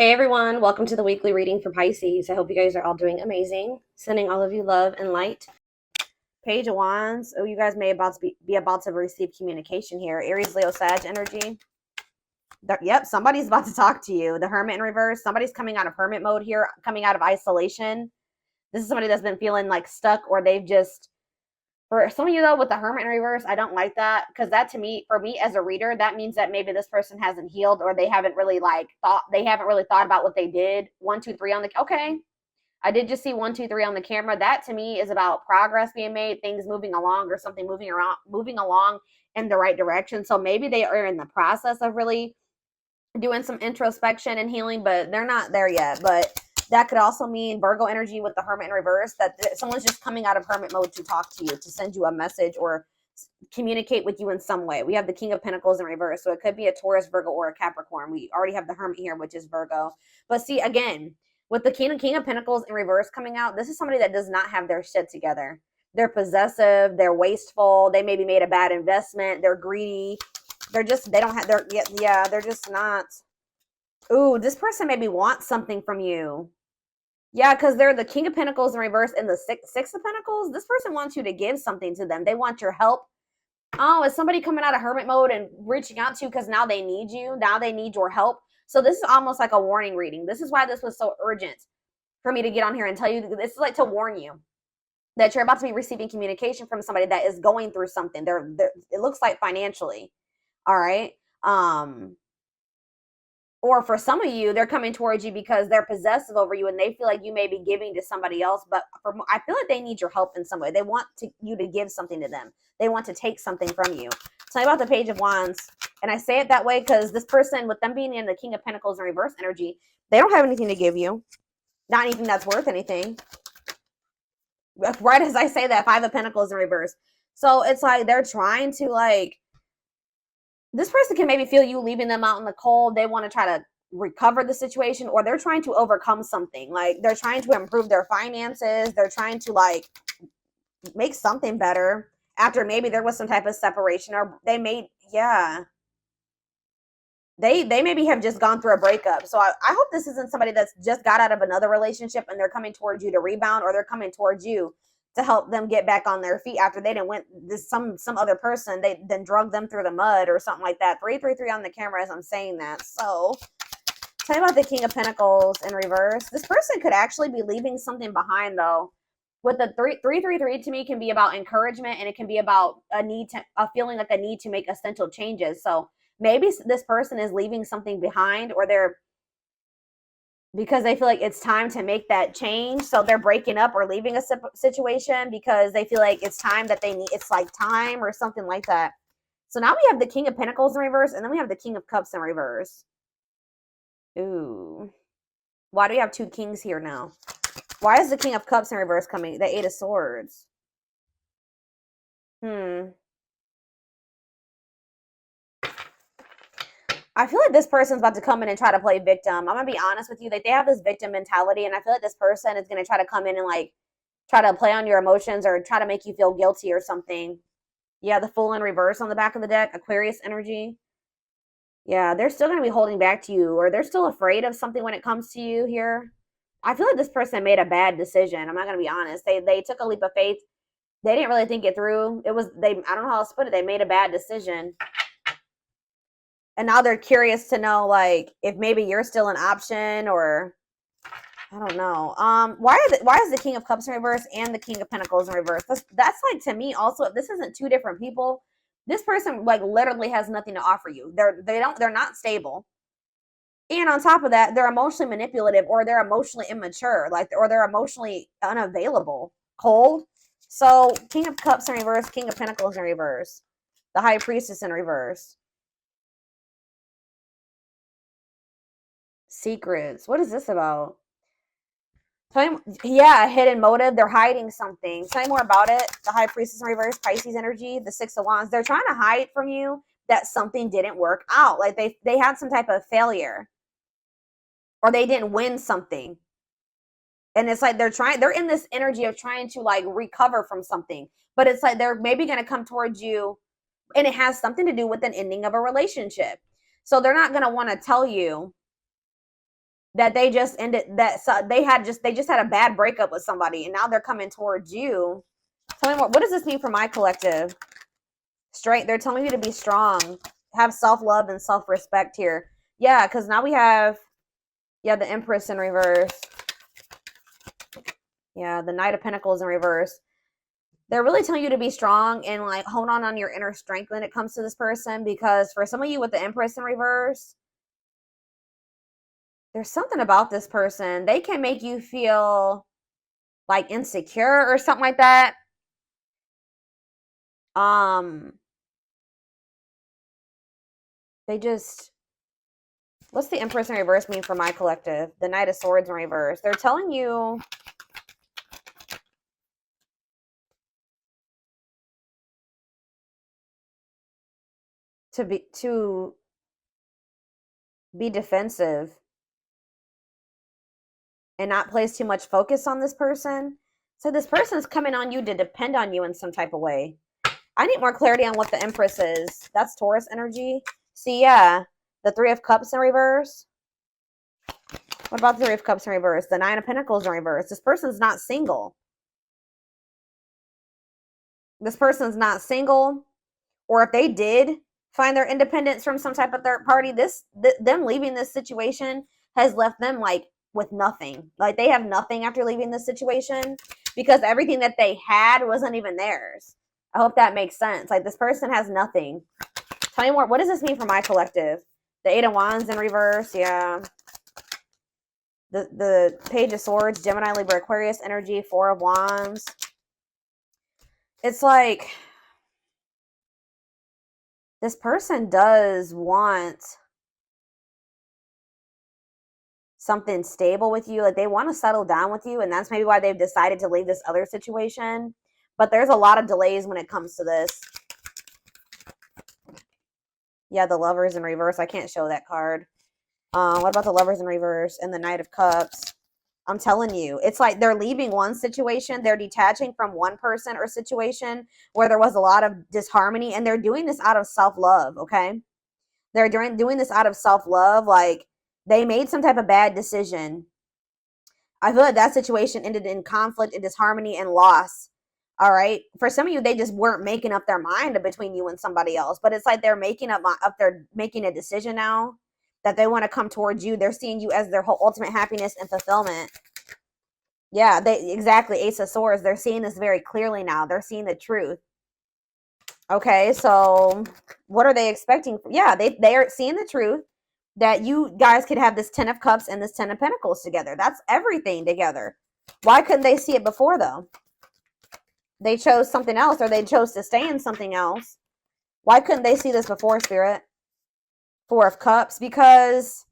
Hey everyone, welcome to the weekly reading for Pisces. I hope you guys are all doing amazing. Sending all of you love and light. Page of Wands. Oh, you guys may be about to receive communication here. Aries, Leo, Sag energy. Yep, somebody's about to talk to you. The Hermit in reverse. Somebody's coming out of hermit mode here, coming out of isolation. This is somebody that's been feeling like stuck, or they've just, for some of you though, with the Hermit in reverse, I don't like that, because that, to me, for me as a reader, that means that maybe this person hasn't healed, or they haven't really thought about what they did. 1, 2, 3 on the, okay, I did just see 1, 2, 3 on the camera. That to me is about progress being made, things moving along, or something moving along in the right direction. So maybe they are in the process of really doing some introspection and healing, but they're not there yet. But that could also mean Virgo energy with the Hermit in reverse, that someone's just coming out of hermit mode to talk to you, to send you a message, or communicate with you in some way. We have the King of Pentacles in reverse, so it could be a Taurus, Virgo, or a Capricorn. We already have the Hermit here, which is Virgo. But see, again, with the King of Pentacles in reverse coming out, this is somebody that does not have their shit together. They're possessive, they're wasteful, they maybe made a bad investment, they're greedy, they don't have their, yeah, they're just not. Ooh, this person maybe wants something from you. Yeah, because they're the King of Pentacles in reverse and the Six of Pentacles. This person wants you to give something to them. They want your help. Oh, is somebody coming out of hermit mode and reaching out to you because now they need you? Now they need your help. So this is almost like a warning reading. This is why this was so urgent for me to get on here and tell you. This is like to warn you that you're about to be receiving communication from somebody that is going through something. It looks like financially. All right. Or for some of you, they're coming towards you because they're possessive over you and they feel like you may be giving to somebody else. But I feel like they need your help in some way. They want you to give something to them. They want to take something from you. Tell me about the Page of Wands. And I say it that way because this person, with them being in the King of Pentacles in reverse energy, they don't have anything to give you. Not anything that's worth anything. Right as I say that, Five of Pentacles in reverse. So it's like they're trying to, like, this person can maybe feel you leaving them out in the cold. They want to try to recover the situation, or they're trying to overcome something. Like, they're trying to improve their finances. They're trying to, like, make something better after maybe there was some type of separation, or they made, yeah. They maybe have just gone through a breakup. So I hope this isn't somebody that's just got out of another relationship and they're coming towards you to rebound, or they're coming towards you to help them get back on their feet after they didn't went this some other person, they then drug them through the mud or something like that. 333 on the camera as I'm saying that. So tell me about the King of Pentacles in reverse. This person could actually be leaving something behind though. With the 333 to me can be about encouragement, and it can be about a feeling like a need to make essential changes. So maybe this person is leaving something behind, or they're, because they feel like it's time to make that change. So they're breaking up or leaving a situation because they feel like it's time that they need, it's like time or something like that. So now we have the King of Pentacles in reverse, and then we have the King of Cups in reverse. Ooh. Why do we have two kings here now? Why is the King of Cups in reverse coming? The Eight of Swords. I feel like this person's about to come in and try to play victim. I'm gonna be honest with you. Like, they have this victim mentality, and I feel like this person is gonna try to come in and, like, try to play on your emotions or try to make you feel guilty or something. Yeah, the Fool in reverse on the back of the deck, Aquarius energy. Yeah, they're still gonna be holding back to you, or they're still afraid of something when it comes to you here. I feel like this person made a bad decision. I'm not gonna be honest. They took a leap of faith. They didn't really think it through. I don't know how else to put it. They made a bad decision. And now they're curious to know, like, if maybe you're still an option, or I don't know. Why is the King of Cups in reverse and the King of Pentacles in reverse? That's like, to me also, if this isn't two different people, this person, like, literally has nothing to offer you. They're not stable. And on top of that, they're emotionally manipulative, or they're emotionally immature, like, or they're emotionally unavailable, cold. So King of Cups in reverse, King of Pentacles in reverse, the High Priestess in reverse. Secrets. What is this about? Yeah, a hidden motive. They're hiding something. Tell me more about it. The High Priestess in reverse, Pisces energy, the Six of Wands. They're trying to hide from you that something didn't work out. Like, they had some type of failure, or they didn't win something. And it's like they're in this energy of trying to, like, recover from something. But it's like they're maybe going to come towards you, and it has something to do with an ending of a relationship. So they're not going to want to tell you that they just ended, that they just had a bad breakup with somebody, and now they're coming towards you. Tell me what does this mean for my collective? Straight, they're telling you to be strong, have self-love and self-respect here. Yeah, because now we have, yeah, the Empress in reverse. Yeah, the Knight of Pentacles in reverse. They're really telling you to be strong and like hold on your inner strength when it comes to this person, because for some of you with the Empress in reverse, there's something about this person. They can make you feel like insecure or something like that. They just, what's the Empress in reverse mean for my collective? The Knight of Swords in reverse. They're telling you to be defensive and not place too much focus on this person. So this person is coming on you to depend on you in some type of way. I need more clarity on what the Empress is. That's Taurus energy. See, yeah, the Three of Cups in reverse. What about the Three of Cups in reverse? The Nine of Pentacles in reverse. This person's not single. This person's not single. Or if they did find their independence from some type of third party, them leaving this situation has left them like with nothing. Like they have nothing after leaving this situation, because everything that they had wasn't even theirs. I hope that makes sense. Like this person has nothing. Tell me more. What does this mean for my collective? The Eight of Wands in reverse. Yeah. The Page of Swords, Gemini, Libra, Aquarius energy, Four of Wands. It's like this person does want something stable with you. Like they want to settle down with you, and that's maybe why they've decided to leave this other situation. But there's a lot of delays when it comes to this. Yeah, the Lovers in reverse. I can't show that card. What about the Lovers in reverse and the Knight of Cups? I'm telling you, it's like they're leaving one situation. They're detaching from one person or situation where there was a lot of disharmony, and they're doing this out of self-love, okay? They're doing this out of self-love. Like they made some type of bad decision. I feel like that situation ended in conflict and disharmony and loss. All right. For some of you, they just weren't making up their mind between you and somebody else. But it's like they're making they're making a decision now that they want to come towards you. They're seeing you as their whole ultimate happiness and fulfillment. Yeah, exactly. Ace of Swords. They're seeing this very clearly now. They're seeing the truth. Okay, so what are they expecting? Yeah, they are seeing the truth that you guys could have this Ten of Cups and this Ten of Pentacles together. That's everything together. Why couldn't they see it before, though? They chose something else, or they chose to stay in something else. Why couldn't they see this before, Spirit? Four of Cups, because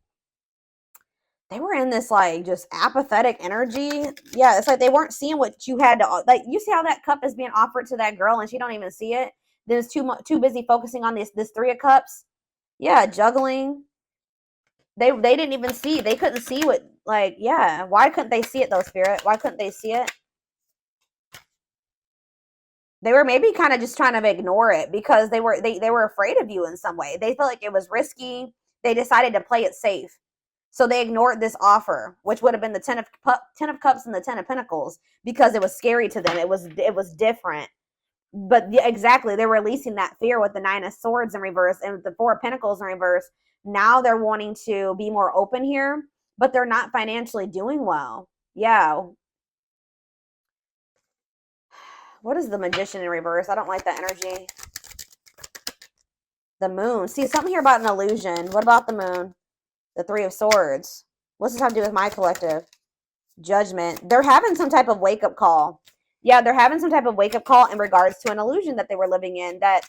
they were in this like just apathetic energy. Yeah, it's like they weren't seeing what you had to, like, you see how that cup is being offered to that girl and she don't even see it. Then it's too busy focusing on this Three of Cups. Yeah, juggling. They didn't even see. They couldn't see what, like, yeah. Why couldn't they see it though, Spirit? Why couldn't they see it? They were maybe kind of just trying to ignore it because they were afraid of you in some way. They felt like it was risky. They decided to play it safe. So they ignored this offer, which would have been the Ten of Cups and the Ten of Pentacles, because it was scary to them. It was different. But exactly, they're releasing that fear with the Nine of Swords in reverse and the Four of Pentacles in reverse. Now they're wanting to be more open here, but they're not financially doing well. Yeah. What is the Magician in reverse? I don't like that energy. The Moon. See, something here about an illusion. What about the Moon? The Three of Swords. What's this have to do with my collective? Judgment. They're having some type of wake-up call. Yeah, they're having some type of wake-up call in regards to an illusion that they were living in, that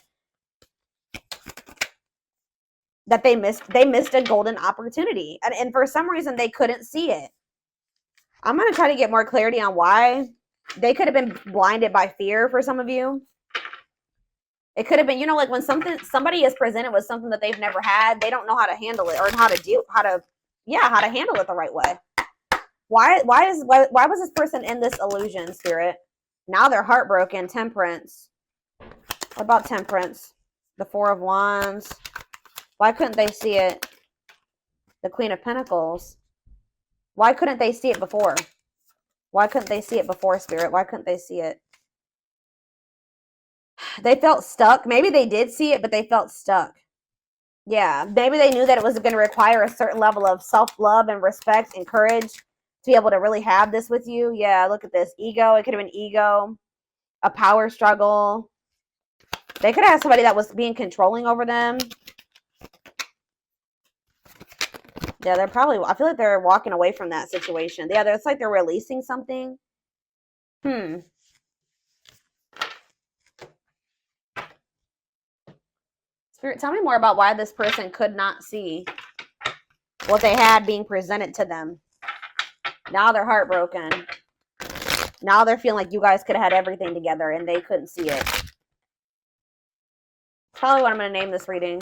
they missed a golden opportunity. And for some reason, they couldn't see it. I'm going to try to get more clarity on why. They could have been blinded by fear for some of you. It could have been, like when somebody is presented with something that they've never had, they don't know how to handle it or how to handle it the right way. Why was this person in this illusion, Spirit? Now they're heartbroken. Temperance. What about Temperance? The Four of Wands. Why couldn't they see it? The Queen of Pentacles. Why couldn't they see it before? Why couldn't they see it before, Spirit? Why couldn't they see it? They felt stuck. Maybe they did see it, but they felt stuck. Yeah, maybe they knew that it was going to require a certain level of self-love and respect and courage to be able to really have this with you. Yeah, look at this. Ego. It could have been ego, a power struggle. They could have had somebody that was being controlling over them. Yeah, they're probably, I feel like they're walking away from that situation. Yeah, it's like they're releasing something. Spirit, tell me more about why this person could not see what they had being presented to them. Now they're heartbroken. Now they're feeling like you guys could have had everything together and they couldn't see it. Probably what I'm going to name this reading.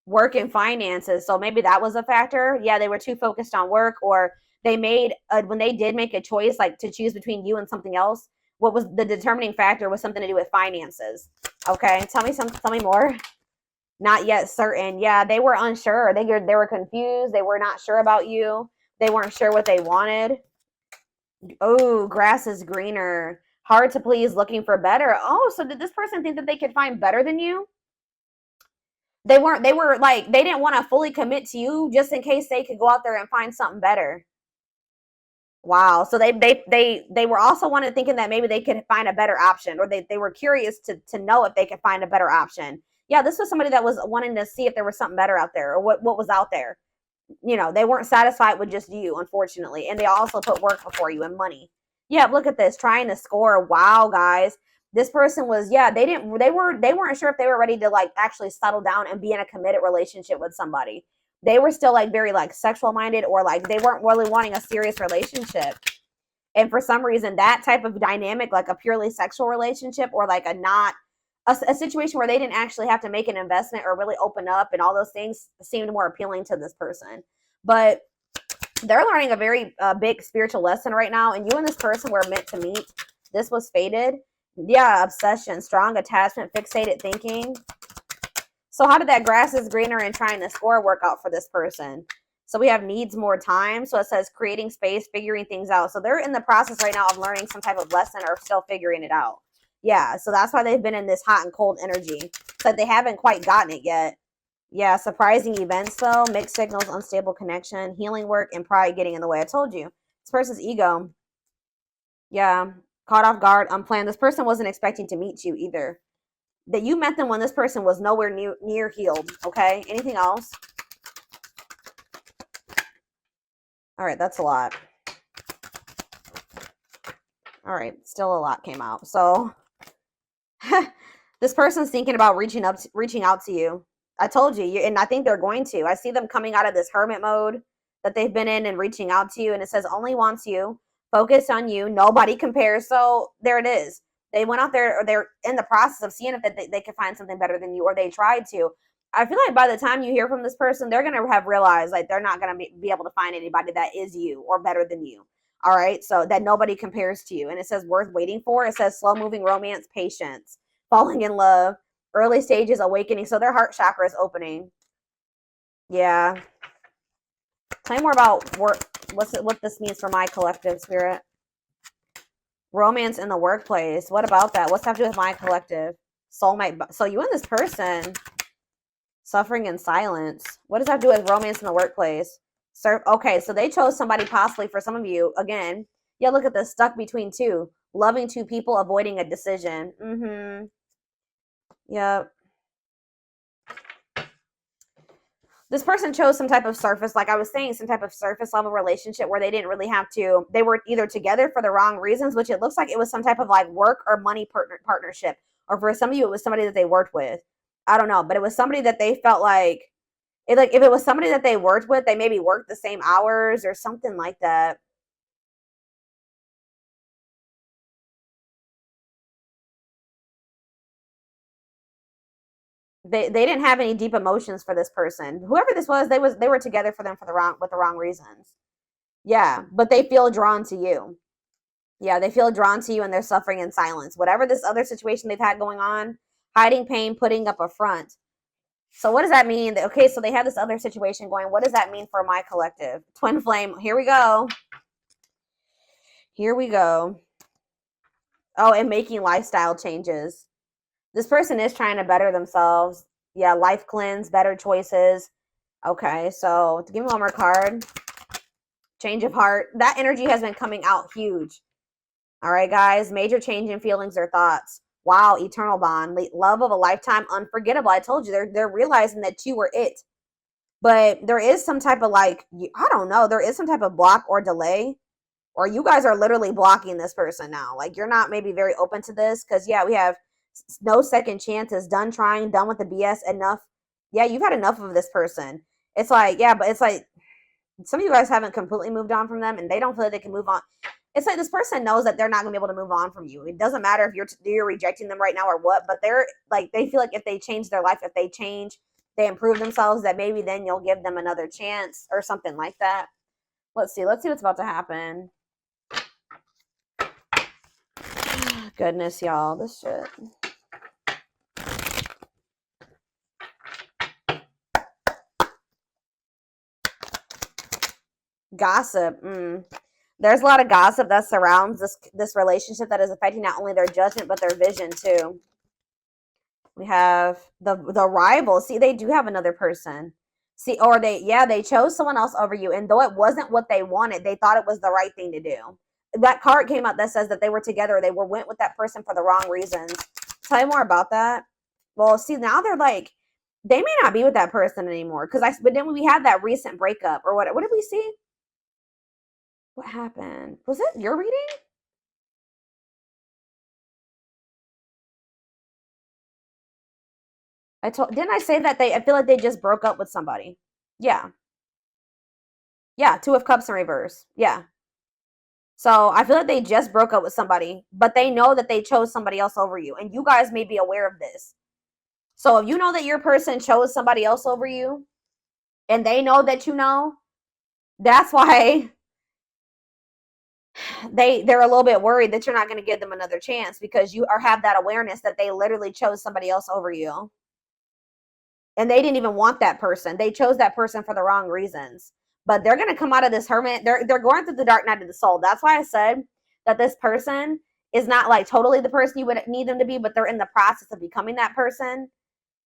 Work and finances. So maybe that was a factor. Yeah, they were too focused on work, or they made when they did make a choice, like to choose between you and something else, what was the determining factor was something to do with finances. Okay, tell me more. Not yet certain. Yeah, they were unsure. They were confused. They were not sure about you. They weren't sure what they wanted. Oh, grass is greener. Hard to please, looking for better. Oh, so did this person think that they could find better than you? They were like, they didn't want to fully commit to you just in case they could go out there and find something better. Wow. So they were also thinking that maybe they could find a better option, or they were curious to know if they could find a better option. Yeah, this was somebody that was wanting to see if there was something better out there, or what was out there. You know, they weren't satisfied with just you, unfortunately. And they also put work before you and money. Yeah, look at this, trying to score. Wow, guys. This person was, yeah, they weren't sure if they were ready to like actually settle down and be in a committed relationship with somebody. They were still like very like sexual minded, or like they weren't really wanting a serious relationship. And for some reason, that type of dynamic, like a purely sexual relationship, or like a situation where they didn't actually have to make an investment or really open up and all those things, seemed more appealing to this person. But they're learning a very big spiritual lesson right now, and you and this person were meant to meet. This was fated. Yeah, obsession, strong attachment, fixated thinking. So how did that grass is greener and trying to score work out for this person? So we have needs more time. So it says creating space, figuring things out. So they're in the process right now of learning some type of lesson, or still figuring it out. Yeah, so that's why they've been in this hot and cold energy. It's like they haven't quite gotten it yet. Yeah, surprising events though, mixed signals, unstable connection, healing work, and pride getting in the way. I told you. This person's ego. Yeah, caught off guard, unplanned. This person wasn't expecting to meet you either. That you met them when this person was nowhere near healed. Okay, anything else? All right, that's a lot. All right, still a lot came out. So this person's thinking about reaching out to you. I told you, and I think they're going to. I see them coming out of this hermit mode that they've been in and reaching out to you. And it says only wants you, focused on you, nobody compares. So there it is. They went out there, or they're in the process of seeing if they could find something better than you, or they tried to. I feel like by the time you hear from this person, they're going to have realized like they're not going to be able to find anybody that is you or better than you. All right. So that nobody compares to you. And it says worth waiting for. It says slow moving romance, patience, falling in love, early stages, awakening. So their heart chakra is opening. Yeah. Tell me more about what this means for my collective, Spirit. Romance in the workplace. What about that? What's that have to do with my collective? Soulmate. So you and this person, suffering in silence. What does that do with romance in the workplace? Okay, so they chose somebody possibly for some of you. Again, yeah, look at this. Stuck between two. Loving two people, avoiding a decision. Yep. This person chose some type of surface, like I was saying, some type of surface level relationship where they didn't really have to, they were either together for the wrong reasons, which it looks like it was some type of like work or money partnership. Or for some of you, it was somebody that they worked with. I don't know, but it was somebody that they felt like if it was somebody that they worked with, they maybe worked the same hours or something like that. They didn't have any deep emotions for this person. Whoever this was, they were together with the wrong reasons. Yeah, but they feel drawn to you. Yeah, they feel drawn to you and they're suffering in silence. Whatever this other situation they've had going on, hiding pain, putting up a front. So what does that mean? Okay, so they have this other situation going. What does that mean for my collective? Twin flame. Here we go. Here we go. Oh, and making lifestyle changes. This person is trying to better themselves. Yeah, life cleanse, better choices. Okay, so to give me one more card. Change of heart. That energy has been coming out huge. All right, guys. Major change in feelings or thoughts. Wow, eternal bond. Love of a lifetime, unforgettable. I told you, they're realizing that you were it. But there is some type of like, I don't know, there is some type of block or delay. Or you guys are literally blocking this person now. Like, you're not maybe very open to this. Because, yeah, we have no second chances. Done trying, done with the BS, enough. Yeah, you've had enough of this person. It's like, yeah, but it's like, some of you guys haven't completely moved on from them, and they don't feel like they can move on. It's like this person knows that they're not going to be able to move on from you. It doesn't matter if you're rejecting them right now or what, but they're like, they feel like if they change their life, if they change, they improve themselves, that maybe then you'll give them another chance or something like that. Let's see what's about to happen. Goodness, y'all, this shit. Gossip. There's a lot of gossip that surrounds this relationship that is affecting not only their judgment but their vision too. We have the rival. See, they do have another person. See, or they chose someone else over you, and though it wasn't what they wanted, they thought it was the right thing to do. That card came out that says that they were together. They went with that person for the wrong reasons. Tell you more about that. Well, see, now they're like, they may not be with that person anymore. But then we had that recent breakup or what did we see? What happened? Was it your reading? Didn't I say that I feel like they just broke up with somebody? Yeah. Yeah, Two of Cups in reverse. Yeah. So I feel like they just broke up with somebody, but they know that they chose somebody else over you, and you guys may be aware of this. So if you know that your person chose somebody else over you, and they know that you know, that's why they're a little bit worried that you're not going to give them another chance, because you have that awareness that they literally chose somebody else over you. And they didn't even want that person. They chose that person for the wrong reasons. But they're going to come out of this hermit. They're going through the dark night of the soul. That's why I said that this person is not like totally the person you would need them to be, but they're in the process of becoming that person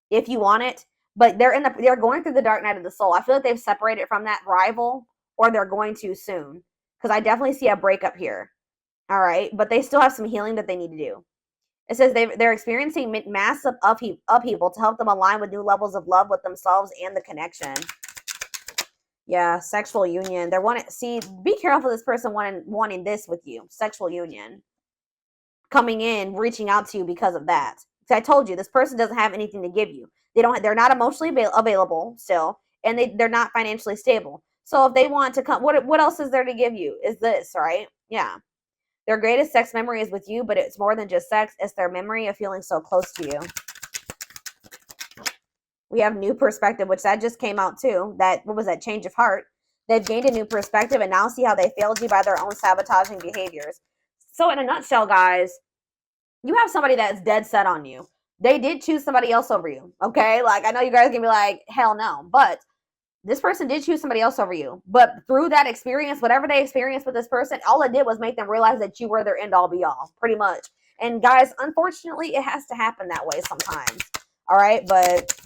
if you want it. But they're going through the dark night of the soul. I feel like they've separated from that rival, or they're going to soon, because I definitely see a breakup here. All right, but they still have some healing that they need to do. It says they're experiencing massive upheaval to help them align with new levels of love with themselves and the connection. Yeah, sexual union. Be careful this person wanting this with you. Sexual union. Coming in, reaching out to you because of that. So I told you, this person doesn't have anything to give you. They're not emotionally available still, and they're not financially stable. So if they want to come, what else is there to give you? Is this, right? Yeah. Their greatest sex memory is with you, but it's more than just sex. It's their memory of feeling so close to you. We have new perspective, which that just came out too. What was that? Change of heart. They've gained a new perspective and now see how they failed you by their own sabotaging behaviors. So in a nutshell, guys, you have somebody that's dead set on you. They did choose somebody else over you. Okay? Like, I know you guys can be like, hell no. But this person did choose somebody else over you. But through that experience, whatever they experienced with this person, all it did was make them realize that you were their end all be all, pretty much. And guys, unfortunately, it has to happen that way sometimes. All right? But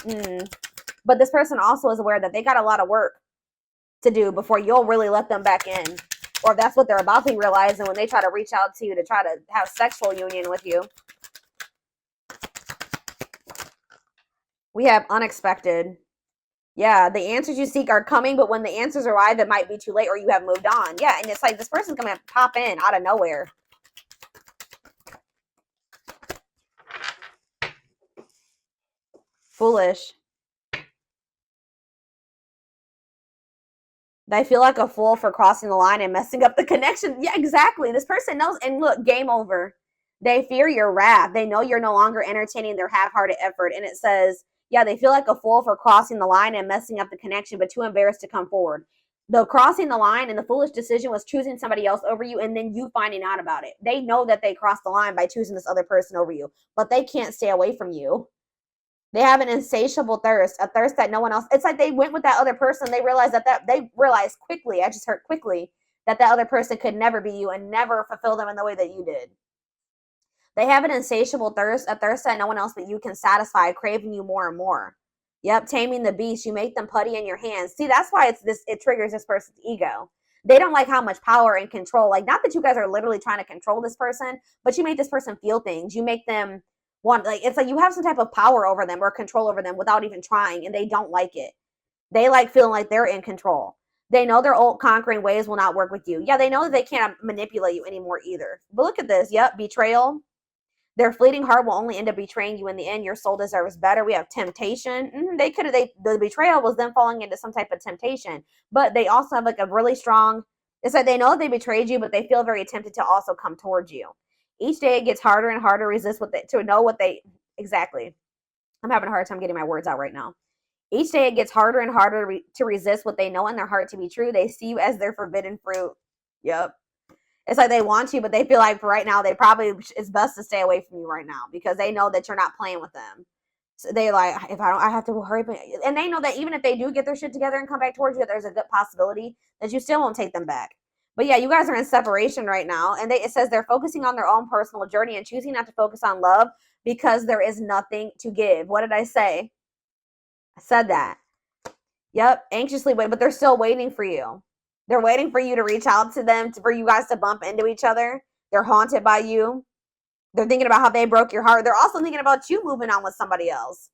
this person also is aware that they got a lot of work to do before you'll really let them back in. Or if that's what they're about to realize, and when they try to reach out to you to try to have sexual union with you. We have unexpected. Yeah, the answers you seek are coming, but when the answers arrive, it might be too late or you have moved on. Yeah, and it's like this person's going to pop in out of nowhere. Foolish. They feel like a fool for crossing the line and messing up the connection. Yeah, exactly. This person knows, and look, game over. They fear your wrath. They know you're no longer entertaining their half-hearted effort. And it says, yeah, they feel like a fool for crossing the line and messing up the connection, but too embarrassed to come forward. The crossing the line and the foolish decision was choosing somebody else over you and then you finding out about it. They know that they crossed the line by choosing this other person over you, but they can't stay away from you. They have an insatiable thirst, a thirst that no one else. It's like they went with that other person. They realized that they realized quickly. I just heard quickly that other person could never be you and never fulfill them in the way that you did. They have an insatiable thirst, a thirst that no one else but you can satisfy, craving you more and more. Yep, taming the beast. You make them putty in your hands. See, that's why it triggers this person's ego. They don't like how much power and control. Like, not that you guys are literally trying to control this person, but you make this person feel things. You make them want, like, it's like you have some type of power over them or control over them without even trying, and they don't like it. They like feeling like they're in control. They know their old conquering ways will not work with you. Yeah, they know that they can't manipulate you anymore either. But look at this. Yep, betrayal. Their fleeting heart will only end up betraying you in the end. Your soul deserves better. We have temptation. The betrayal was them falling into some type of temptation. But they also have like a really strong, it's like they know they betrayed you, but they feel very tempted to also come towards you. Each day it gets harder and harder to resist exactly. I'm having a hard time getting my words out right now. Each day it gets harder and harder to resist what they know in their heart to be true. They see you as their forbidden fruit. Yep. It's like they want you, but they feel like for right now, it's best to stay away from you right now because they know that you're not playing with them. So they like, I have to hurry. And they know that even if they do get their shit together and come back towards you, there's a good possibility that you still won't take them back. But yeah, you guys are in separation right now. And it says they're focusing on their own personal journey and choosing not to focus on love because there is nothing to give. What did I say? I said that. Yep, anxiously wait, but they're still waiting for you. They're waiting for you to reach out to them, for you guys to bump into each other. They're haunted by you. They're thinking about how they broke your heart. They're also thinking about you moving on with somebody else.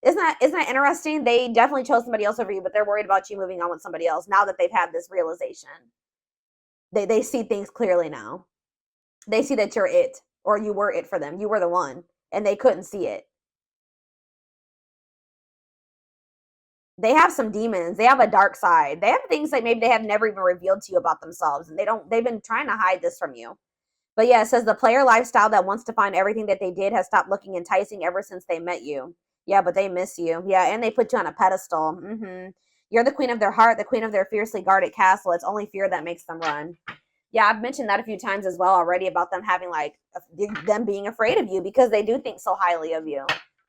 Isn't that interesting? They definitely chose somebody else over you, but they're worried about you moving on with somebody else now that they've had this realization. They see things clearly now. They see that you're it, or you were it for them. You were the one, and they couldn't see it. They have some demons. They have a dark side. They have things that maybe they have never even revealed to you about themselves. And they've been trying to hide this from you. But yeah, it says the player lifestyle that wants to find everything that they did has stopped looking enticing ever since they met you. Yeah, but they miss you. Yeah, and they put you on a pedestal. You're the queen of their heart, the queen of their fiercely guarded castle. It's only fear that makes them run. Yeah, I've mentioned that a few times as well already about them having them being afraid of you because they do think so highly of you.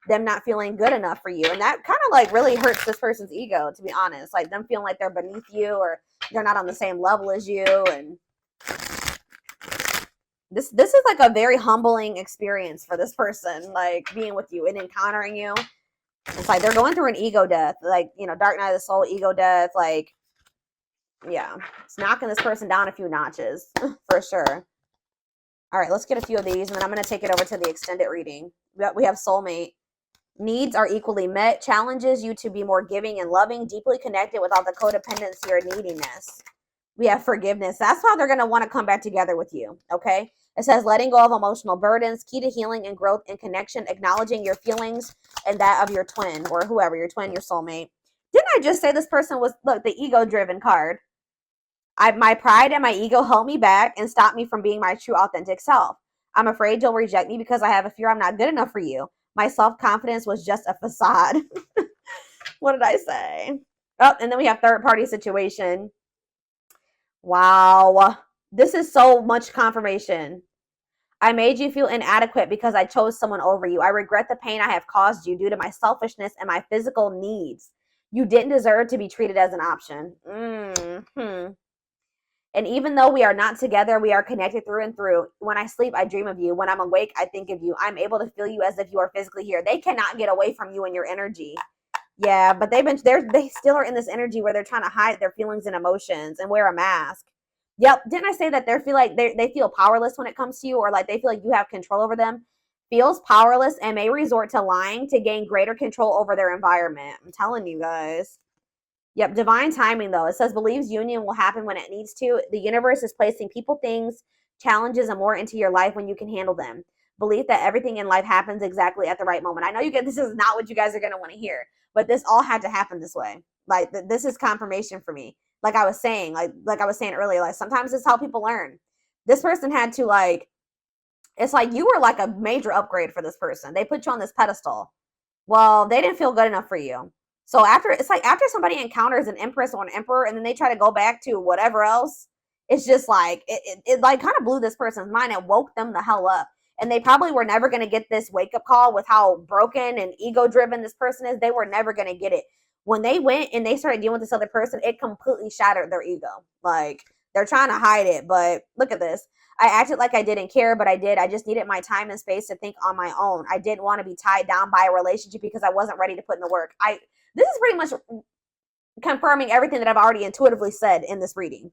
Them not feeling good enough for you. And that kind of really hurts this person's ego, to be honest. Like them feeling like they're beneath you or they're not on the same level as you. And this is like a very humbling experience for this person, like being with you and encountering you. It's like they're going through an ego death, Dark Night of the Soul, ego death. Yeah, it's knocking this person down a few notches for sure. All right, let's get a few of these and then I'm going to take it over to the extended reading. We have soulmate. Needs are equally met, challenges you to be more giving and loving, deeply connected without the codependency or neediness. We have forgiveness. That's how they're going to want to come back together with you, okay? It says letting go of emotional burdens, key to healing and growth and connection, acknowledging your feelings and that of your twin or whoever, your twin, your soulmate. Didn't I just say this person was, look, the ego-driven card? My pride and my ego held me back and stopped me from being my true authentic self. I'm afraid you'll reject me because I have a fear I'm not good enough for you. My self-confidence was just a facade. What did I say? Oh, and then we have third-party situation. Wow. This is so much confirmation. I made you feel inadequate because I chose someone over you. I regret the pain I have caused you due to my selfishness and my physical needs. You didn't deserve to be treated as an option. And even though we are not together, we are connected through and through. When I sleep, I dream of you. When I'm awake, I think of you. I'm able to feel you as if you are physically here. They cannot get away from you and your energy. Yeah, but they still are in this energy where they're trying to hide their feelings and emotions and wear a mask. Yep. Didn't I say that they feel powerless when it comes to you, or like they feel like you have control over them? Feels powerless and may resort to lying to gain greater control over their environment. I'm telling you guys. Yep, divine timing though. It says believes union will happen when it needs to. The universe is placing people, things, challenges, and more into your life when you can handle them. Belief that everything in life happens exactly at the right moment. I know this is not what you guys are going to want to hear, but this all had to happen this way. This is confirmation for me. Like I was saying, like I was saying earlier, sometimes it's how people learn. This person had to it's like you were like a major upgrade for this person. They put you on this pedestal. Well, they didn't feel good enough for you. So after, it's like after somebody encounters an empress or an emperor and then they try to go back to whatever else, it's just like it like kind of blew this person's mind and woke them the hell up. And they probably were never going to get this wake up call with how broken and ego driven this person is. They were never going to get it. When they went and they started dealing with this other person, it completely shattered their ego. Like, they're trying to hide it, but look at this. I acted like I didn't care, but I did. I just needed my time and space to think on my own. I didn't want to be tied down by a relationship because I wasn't ready to put in the work. This is pretty much confirming everything that I've already intuitively said in this reading.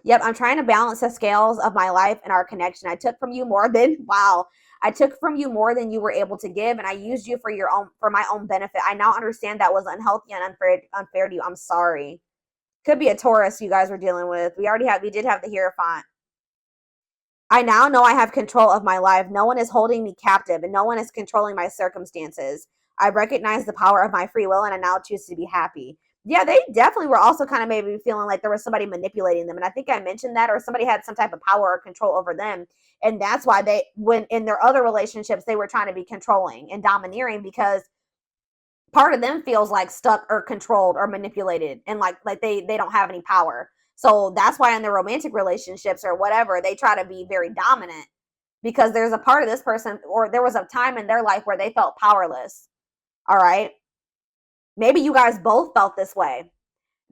Yep, I'm trying to balance the scales of my life and our connection. I took from you more than, wow, I took from you more than you were able to give, and I used you for my own benefit. I now understand that was unhealthy and unfair to you. I'm sorry. Could be a Taurus you guys were dealing with. We did have the Hierophant. I now know I have control of my life. No one is holding me captive, and no one is controlling my circumstances. I recognize the power of my free will, and I now choose to be happy. Yeah, they definitely were also kind of maybe feeling like there was somebody manipulating them. And I think I mentioned that, or somebody had some type of power or control over them. And that's why when in their other relationships, they were trying to be controlling and domineering, because part of them feels like stuck or controlled or manipulated, and like they don't have any power. So that's why in their romantic relationships or whatever, they try to be very dominant, because there's a part of this person, or there was a time in their life where they felt powerless. All right. Maybe you guys both felt this way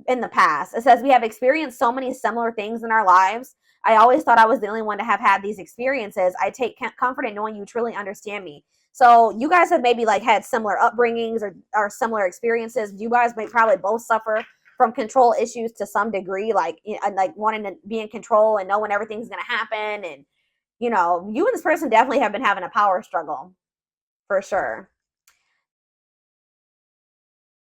in the past. It says we have experienced so many similar things in our lives. I always thought I was the only one to have had these experiences. I take comfort in knowing you truly understand me. So you guys have maybe like had similar upbringings or similar experiences. You guys may probably both suffer from control issues to some degree, like wanting to be in control and knowing everything's going to happen. And, you and this person definitely have been having a power struggle for sure.